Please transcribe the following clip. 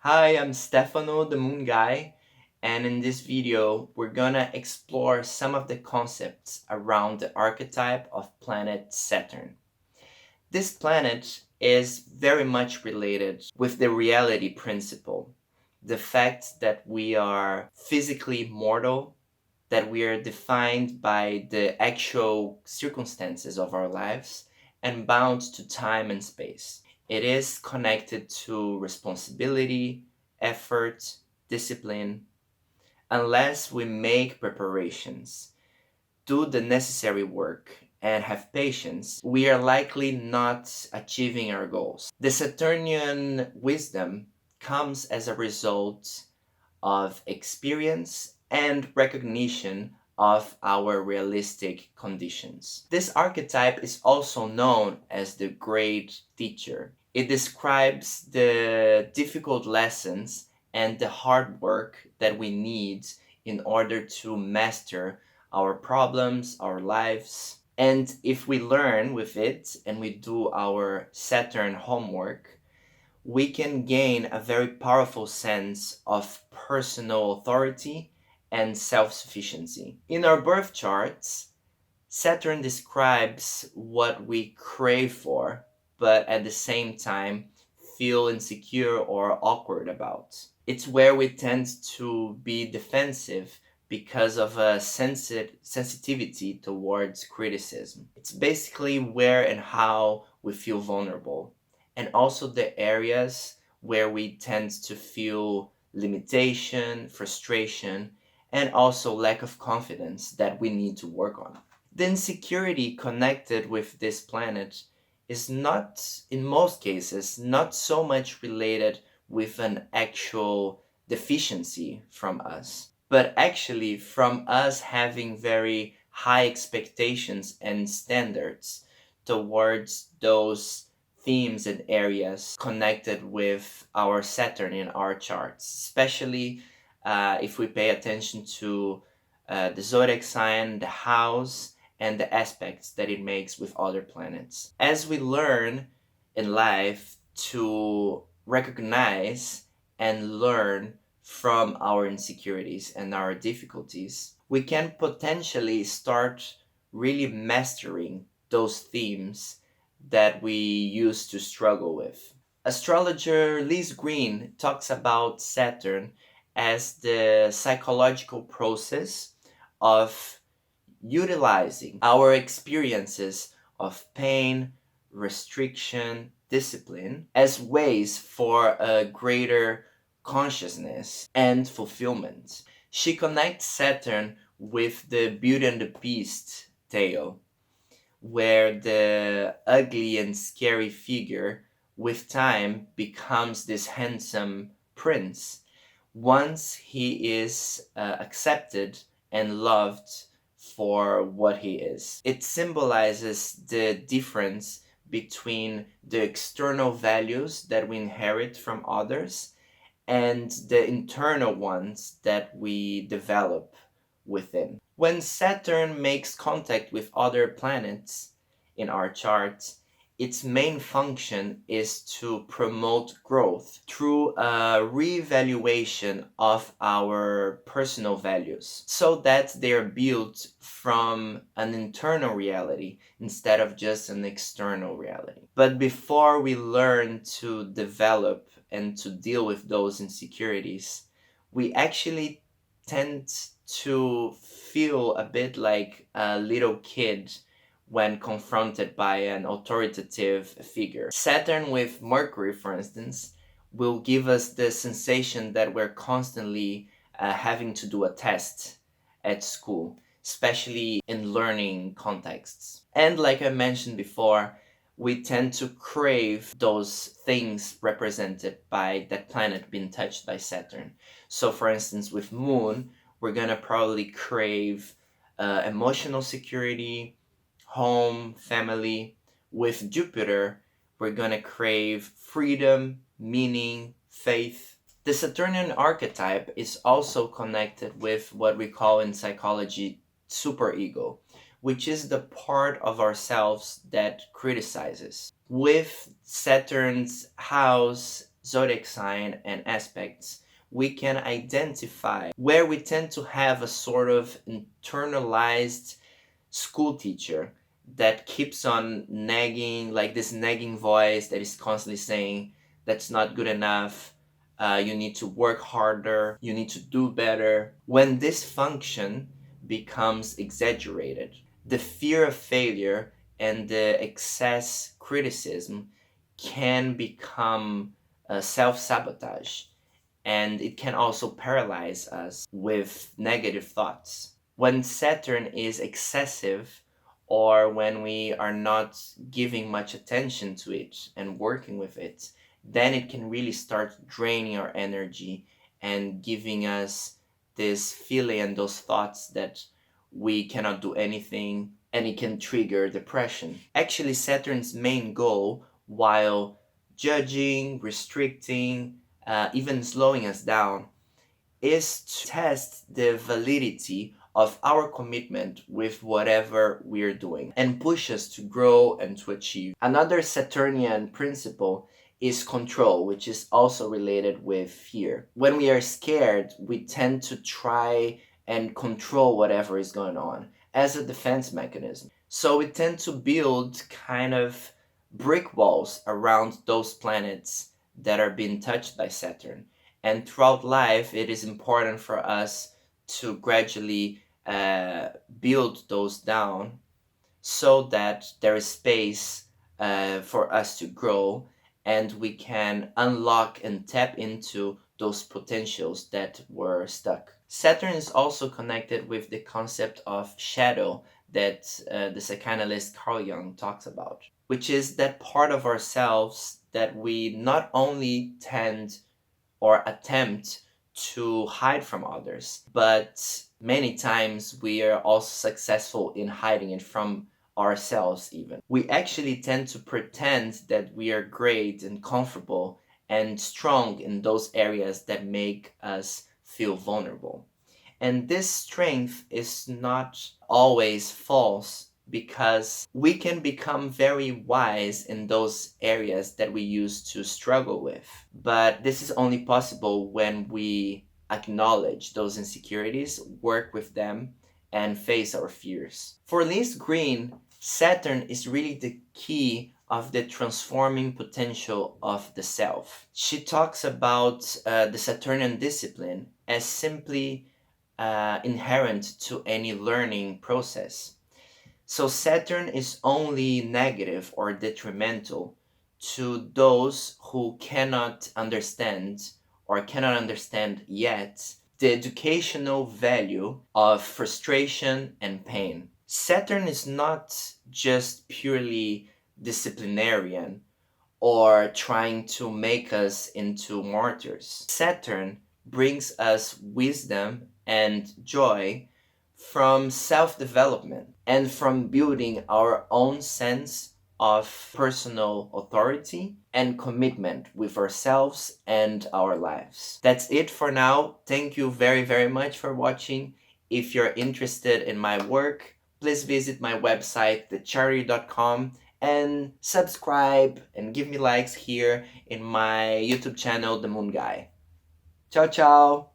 Hi, I'm Stefano, the Moon Guy, and in this video, we're gonna explore some of the concepts around the archetype of planet Saturn. This planet is very much related with the reality principle, the fact that we are physically mortal, that we are defined by the actual circumstances of our lives and bound to time and space. It is connected to responsibility, effort, discipline. Unless we make preparations, do the necessary work, and have patience, we are likely not achieving our goals. The Saturnian wisdom comes as a result of experience and recognition of our realistic conditions. This archetype is also known as the great teacher. It describes the difficult lessons and the hard work that we need in order to master our problems, our lives. And if we learn with it and we do our Saturn homework, we can gain a very powerful sense of personal authority and self sufficiency. In our birth charts, Saturn describes what we crave for, but at the same time feel insecure or awkward about. It's where we tend to be defensive because of a sensitivity towards criticism. It's basically where and how we feel vulnerable, and also the areas where we tend to feel limitation, frustration, and also lack of confidence that we need to work on. The insecurity connected with this planet is not, in most cases, not so much related with an actual deficiency from us, but actually from us having very high expectations and standards towards those themes and areas connected with our Saturn in our charts, especially if we pay attention to the zodiac sign, the house, and the aspects that it makes with other planets. As we learn in life to recognize and learn from our insecurities and our difficulties, we can potentially start really mastering those themes that we used to struggle with. Astrologer Liz Green talks about Saturn as the psychological process of utilizing our experiences of pain, restriction, discipline as ways for a greater consciousness and fulfillment. She connects Saturn with the Beauty and the Beast tale, where the ugly and scary figure with time becomes this handsome prince once he is accepted and loved for what he is. It symbolizes the difference between the external values that we inherit from others and the internal ones that we develop within. When Saturn makes contact with other planets in our chart, its main function is to promote growth through a reevaluation of our personal values so that they're built from an internal reality instead of just an external reality. But before we learn to develop and to deal with those insecurities, we actually tend to feel a bit like a little kid when confronted by an authoritative figure. Saturn with Mercury, for instance, will give us the sensation that we're constantly having to do a test at school, especially in learning contexts. And like I mentioned before, we tend to crave those things represented by that planet being touched by Saturn. So, for instance, with Moon, we're gonna probably crave emotional security, home, family. With Jupiter, we're gonna crave freedom, meaning, faith. The Saturnian archetype is also connected with what we call in psychology superego, which is the part of ourselves that criticizes. With Saturn's house zodiac sign and aspects, we can identify where we tend to have a sort of internalized school teacher that keeps on nagging, like this nagging voice that is constantly saying, that's not good enough, you need to work harder, you need to do better. When this function becomes exaggerated, the fear of failure and the excess criticism can become self sabotage, and it can also paralyze us with negative thoughts. When Saturn is excessive, or when we are not giving much attention to it and working with it, then it can really start draining our energy and giving us this feeling and those thoughts that we cannot do anything, and it can trigger depression. Actually, Saturn's main goal, while judging, restricting, even slowing us down, is to test the validity of our commitment with whatever we're doing and push us to grow and to achieve. Another Saturnian principle is control, which is also related with fear. When we are scared, we tend to try and control whatever is going on as a defense mechanism. So we tend to build kind of brick walls around those planets that are being touched by Saturn. And throughout life, it is important for us to gradually build those down so that there is space for us to grow, and we can unlock and tap into those potentials that were stuck. Saturn is also connected with the concept of shadow that the psychoanalyst Carl Jung talks about, which is that part of ourselves that we not only tend or attempt to hide from others, but many times we are also successful in hiding it from ourselves even. We actually tend to pretend that we are great and comfortable and strong in those areas that make us feel vulnerable. And this strength is not always false, because we can become very wise in those areas that we used to struggle with. But this is only possible when we acknowledge those insecurities, work with them, and face our fears. For Liz Green, Saturn is really the key of the transforming potential of the self. She talks about the Saturnian discipline as simply inherent to any learning process. So Saturn is only negative or detrimental to those who cannot understand or cannot understand yet the educational value of frustration and pain. Saturn is not just purely disciplinarian or trying to make us into martyrs. Saturn brings us wisdom and joy from self development and from building our own sense of personal authority and commitment with ourselves and our lives. That's it for now. Thank you very, very much for watching. If you're interested in my work, please visit my website, thecharity.com, and subscribe and give me likes here in my YouTube channel, The Moon Guy. Ciao, ciao!